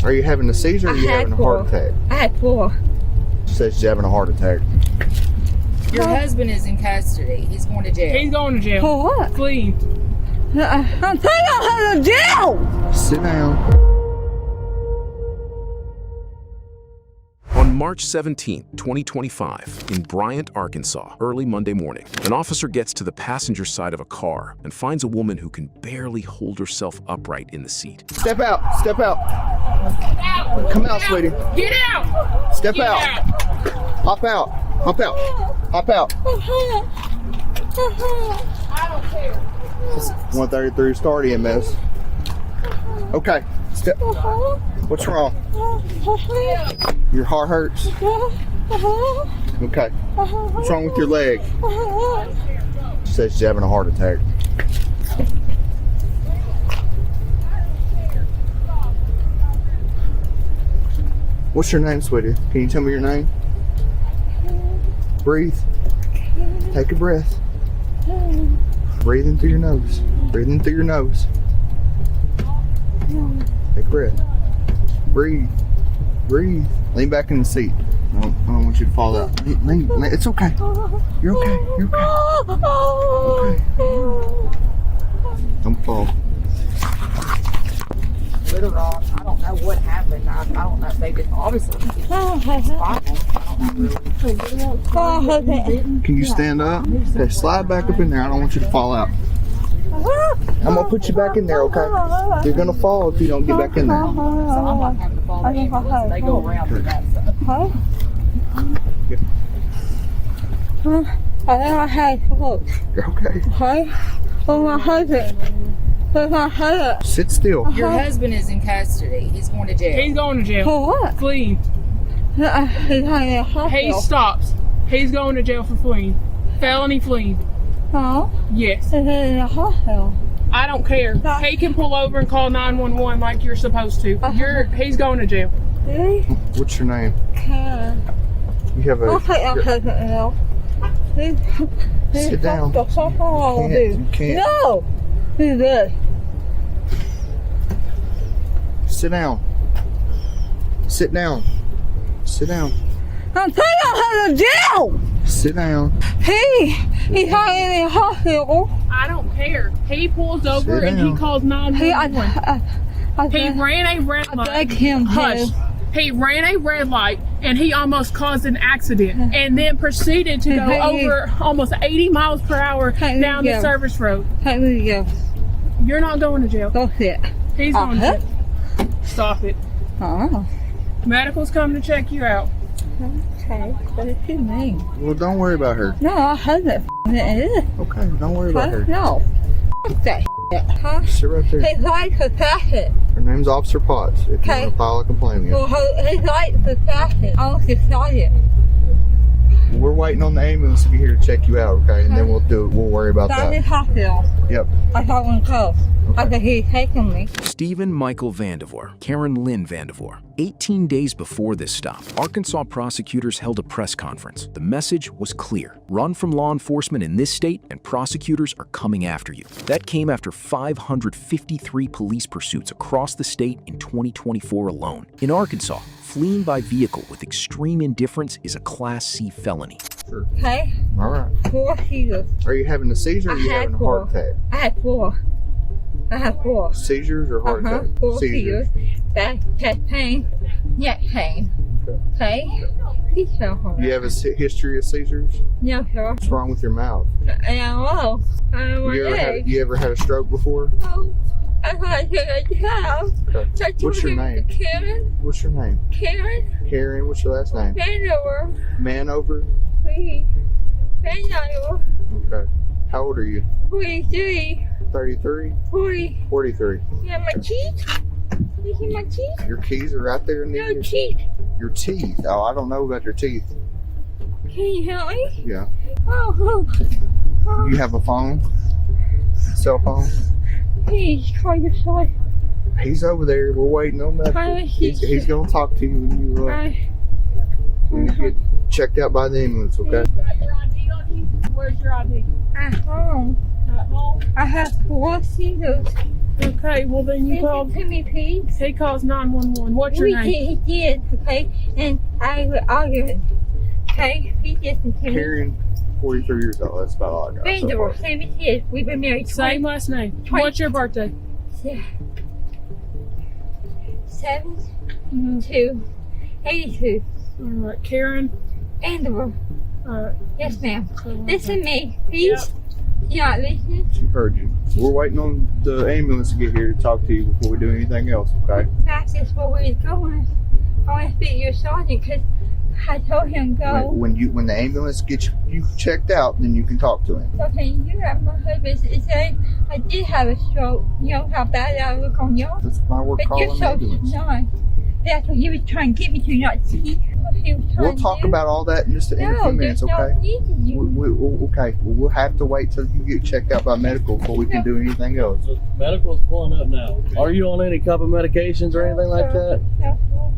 Are you having a seizure or are you having a heart attack? I had 4. Says you're having a heart attack. Your husband is in custody. He's going to jail. He's going to jail. For what? Fleeing. I'm taking him to jail! Sit down. On March 17, 2025, in Bryant, Arkansas, early Monday morning, an officer gets to the passenger side of a car and finds a woman who can barely hold herself upright in the seat. Step out. Step out. Come out, sweetie. Get out! Step Get out. Hop out. Hop out. Hop out. I don't care. 133 start EMS. Okay. Step. What's wrong? Your heart hurts? Okay. What's wrong with your leg? Says she's having a heart attack. What's your name, sweetie? Can you tell me your name? Breathe. Take a breath. Breathe in through your nose. Breathe in through your nose. Take a breath. Breathe. Breathe. Lean back in the seat. I don't want you to fall out. Lean. It's okay. You're okay. You're okay. Okay. Don't fall. Later on, I don't know what happened. I don't know if they did. Obviously, it's spinal. Can you stand up? Okay, slide back up in there. I don't want you to fall out. I'm gonna put you back in there, okay? You're gonna fall if you don't get back in there. So I'm not having to follow the ambulance. They go around for that stuff. You're okay. Sit still. Your husband is in custody. He's going to jail. He's going to jail. For what? Fleeing. He stops. He's going to jail for fleeing. Felony fleeing. Oh, Yes. in a hospital. I don't care. He can pull over and call 911 like you're supposed to. He's going to jail. Really? What's your name? Karen. You have a. I'll take your husband now. Sit down. You can't. No! Do this. Sit down. Sit down. Sit down. I'm taking him to jail! Sit down. He's not in the hospital. I don't care. He pulls over Sit and down. he calls 911. He ran a red I light. beg him Hush. to. He ran a red light and he almost caused an accident and then proceeded to go over almost 80 miles per hour down the service road. Take me to jail. You're not going to jail. Go sit. He's going to jail. Stop it. Oh. Medical's coming to check you out. Okay. What does she mean? Well, don't worry about her. No, I heard that it is. Okay, don't worry about her. No. That huh? Sit right there. He likes to pass it. Her name's Officer Potts. If you Okay. want to file a complaint against Well, he likes to pass it. I was excited. her. We're waiting on the ambulance to be here to check you out, okay? And then we'll worry about Down in that. hospital. Yep. I thought one go. After he's taking me. Steven Michael Vandiver, Karen Vandiver. 18 days before this stop, Arkansas prosecutors held a press conference. The message was clear. Run from law enforcement in this state and prosecutors are coming after you. That came after 553 police pursuits across the state in 2024 alone. In Arkansas, fleeing by vehicle with extreme indifference is a Class C felony. Sure. Okay? All right. 4 seizures. Are you having a seizure or are you having a heart attack? I had 4. I had 4. Seizures or heart attack? 4 seizures. Back, chest pain, neck pain. Okay? He's so hard. You have a history of seizures? No, sir. What's wrong with your mouth? I don't know. I don't know. You ever had a stroke before? Oh, I thought you could have. Okay. What's your name? Karen. What's your name? Karen. Karen, what's your last name? Vandiver. Manover? Please. Vandiver. Okay. How old are you? 43. 33? 40. 43. Yeah, my teeth. You see my teeth? Your keys are right there in No there? teeth. Your teeth? Oh, I don't know about your teeth. Can you help me? Yeah. Oh. You have a phone? Cell phone? Please call your son. He's over there. We're waiting on that. He's going to talk to you when you get checked out by the ambulance, okay? You got your ID on you? Where's your ID? At home. At home? I have 4 seizures. Okay, well then you call. Listen to me, please. He calls 911. What's your name? He did, okay? And I will argue it. Okay? Please listen to me. Karen, 43 years old. That's about all I got. So Vandiver, far. same as his. We've been married Same last name. 20 What's your birthday? 7 Mm-hmm. 2 82. All right, Karen. Vandiver. All right. Yes, ma'am. So, Listen to me, please. You're not listening? She heard you. We're waiting on the ambulance to get here to talk to you before we do anything else, okay? That's just where we're going. I want to speak to your sergeant because I told him go. When the ambulance gets you checked out, then you can talk to him. Okay, you have my husband saying I did have a stroke. You know how bad I look on you? That's why we're But you're calling so ambulance. nice. That's what he was trying to get me to, not see what he was trying We'll to talk do. about all that in just in a No, few minutes, there's okay? no need to you. Okay, well, we'll have to wait till you get checked out by medical before we can do anything else. So medical's pulling up now. Are you on any type of medications or anything like that? No,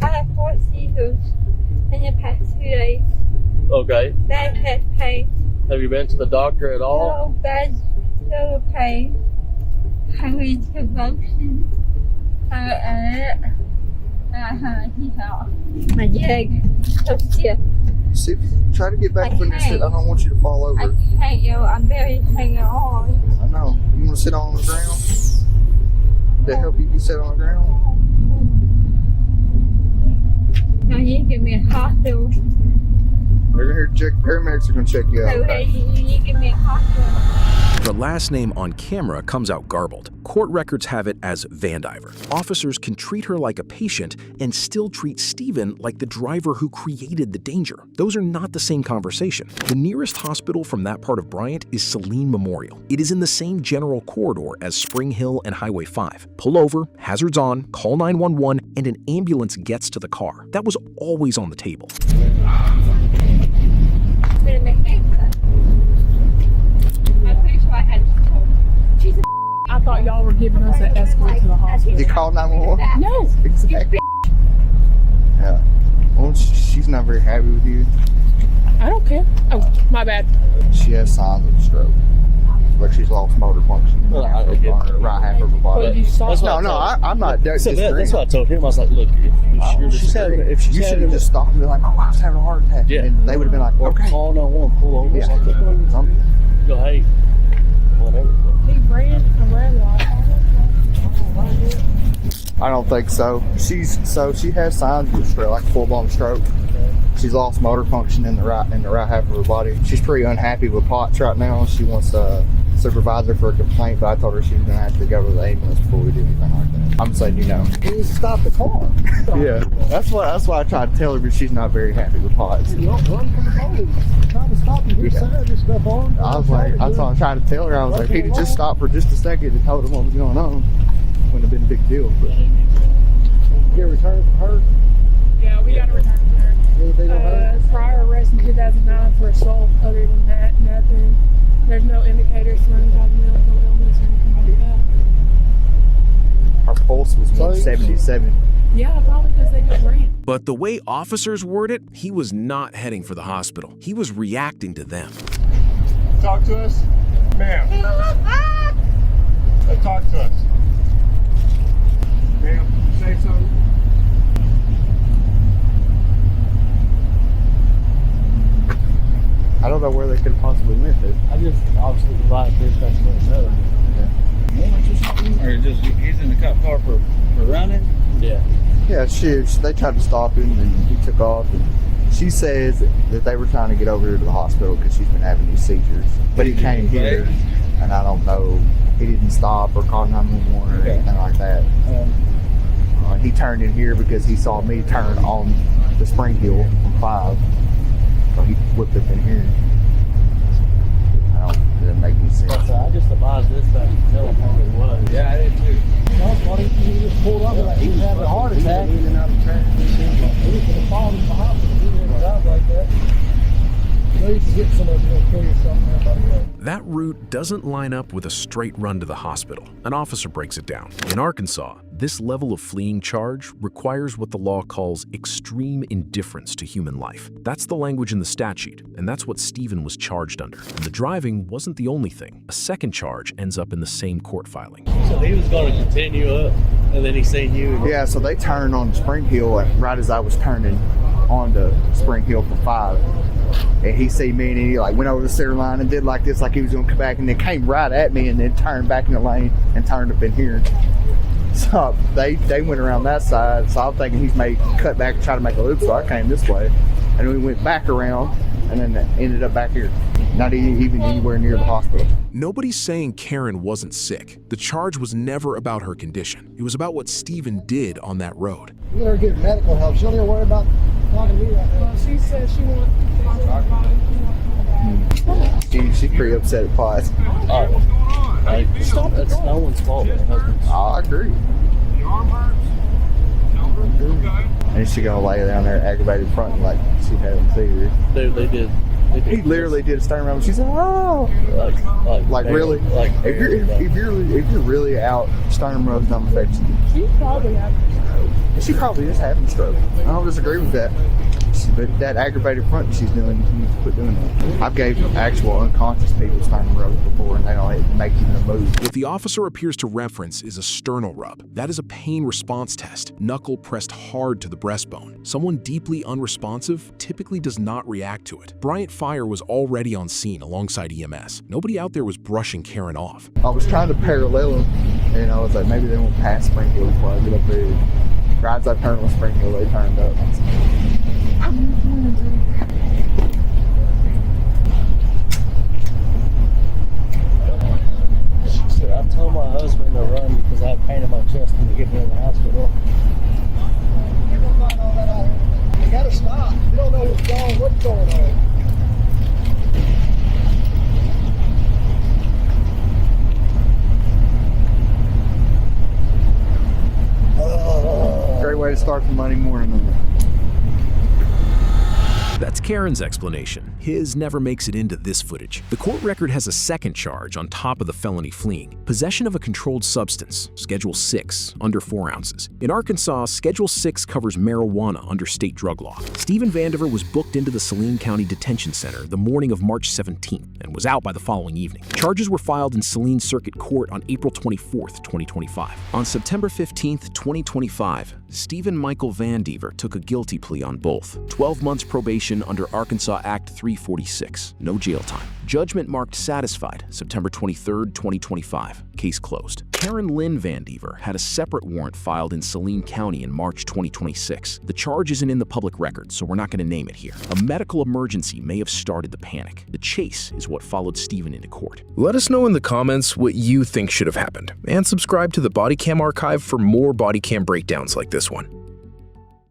I have 4 seizures in the past 2 days. Okay. Bad head pain. Have you been to the doctor at all? No, bad shoulder pain. I went to motion. My leg so stiff. See, try to get back I up in your seat. I can't. don't want you to fall over. I can't, yo. I'm barely hanging on. I know. You want to sit on the ground? To help you sit on the ground? Now you give me a hospital. They're here to check. Paramedics are going to check you out. So Okay? you give me a hospital. The last name on camera comes out garbled. Court records have it as Vandiver. Officers can treat her like a patient and still treat Steven like the driver who created the danger. Those are not the same conversation. The nearest hospital from that part of Bryant is Saline Memorial. It is in the same general corridor as Spring Hill and Highway 5. Pull over, hazards on, call 911, and an ambulance gets to the car. That was always on the table. Gonna make me cut. I'm pretty sure I had to tell her. She's a I thought y'all were giving us an escort to the hospital. You call 911? No. Exactly. Yeah. Well, she's not very happy with you. I don't care. Oh, my bad. She has signs of a stroke. Like she's lost motor function. Well, I on get her right half of her Well, body. you saw That's No, what no, I told I'm not So disagreeing. that's what I told him. I was like, look, if she's having, You should have just stopped and be like, "Oh, I was having a heart attack." Yeah. And they would have been like, or "Okay." call 911, pull over, Yeah. something. Go, hey, whatever. He ran a red light. I don't think so. She has signs of a stroke, like a full-blown stroke. She's lost motor function in the right half of her body. She's pretty unhappy with POTS right now. She wants a supervisor for a complaint, but I told her she was gonna have to go to the ambulance before we do anything like that. I'm saying, He needs to stop the car. Yeah, that's why I tried to tell her, but she's not very happy with POTS. Run from the police. Trying to stop him. He's Yeah. this stuff on. I was like, I tried to tell her, I was like, if he'd just stopped for just a second and told him what was going on, wouldn't have been a big deal. But Get a return from her. Yeah, we got to return to her. Anything on her? Prior arrest in 2009 for assault. Other than that, nothing. There's no indicators for any type of mental illness or anything like that. her pulse was 177. Yeah, probably because they just ran. But the way officers word it, he was not heading for the hospital. He was reacting to them. Talk to us? Ma'am. Talk to us. Ma'am, say something. I don't know where they could have possibly went to. I just obviously divided this, that's what it's other. Or just he's in the cop car for running? Yeah. Yeah, they tried to stop him and he took off. And she says that they were trying to get over here to the hospital because she's been having these seizures. But he came here, and I don't know, he didn't stop or call 911 or anything like that. And he turned in here because he saw me turn on the Spring Hill from 5. So he whipped up in here. It doesn't make any sense. But I just advised this back to tell him what it was. Yeah, I did too. He just pulled up like he was having a heart attack. He could have fallen in the hospital. He didn't drive like that. At least get somebody to go kill yourself and everybody else. That route doesn't line up with a straight run to the hospital. An officer breaks it down. In Arkansas, this level of fleeing charge requires what the law calls extreme indifference to human life. That's the language in the statute, and that's what Steven was charged under. And the driving wasn't the only thing. A second charge ends up in the same court filing. So he was going to continue up, and then he seen you. Yeah, so they turned on Spring Hill right as I was turning onto Spring Hill for 5. And he see me and he like went over the center line and did like this, like he was gonna come back, and then came right at me and then turned back in the lane and turned up in here. So they went around that side, so I'm thinking he's made cut back and try to make a loop, so I came this way. And we went back around and then ended up back here. Not even anywhere near the hospital. Nobody's saying Karen wasn't sick. The charge was never about her condition. It was about what Steven did on that road. You let her get medical help. She don't even worry about talking to me right now. Well, she said she wants to talk about it. She's pretty upset at Potts. Like, that's no one's fault. Her husband's. I agree. And she gonna lay down there aggravated front and like she having seizures. Dude, they did. He literally did a stern around. She said, "Oh, like really? Like if you're really out, sternum rubs don't affect you." She probably had She probably is having a stroke. I don't disagree with that. But that aggravated front she's doing, you need to quit doing that. I've gave actual unconscious people sternum rubs before, and they don't make even a move. What the officer appears to reference is a sternal rub. That is a pain response test, knuckle pressed hard to the breastbone. Someone deeply unresponsive typically does not react to it. Bryant Fire was already on scene alongside EMS. Nobody out there was brushing Karen off. I was trying to parallel them, and I was like, maybe they won't pass Spring Hill before I get up there. Right as I turned on Spring Hill, they turned up. She said, I told my husband to run because I had pain in my chest and to get me in the hospital. You gotta stop. You don't know what's going on. Great way to start the Monday morning. That's Karen's explanation. His never makes it into this footage. The court record has a second charge on top of the felony fleeing. Possession of a controlled substance, Schedule 6, under 4 ounces. In Arkansas, Schedule 6 covers marijuana under state drug law. Steven Vandiver was booked into the Saline County Detention Center the morning of March 17th and was out by the following evening. Charges were filed in Saline Circuit Court on April 24th, 2025. On September 15th, 2025, Steven Michael Vandiver took a guilty plea on both. 12 months probation under Arkansas Act 346. No jail time. Judgment marked satisfied, September 23rd, 2025. Case closed. Karen Vandiver had a separate warrant filed in Saline County in March 2026. The charge isn't in the public record, so we're not going to name it here. A medical emergency may have started the panic. The chase is what followed Steven into court. Let us know in the comments what you think should have happened, and subscribe to the Bodycam archive for more Bodycam breakdowns like this one.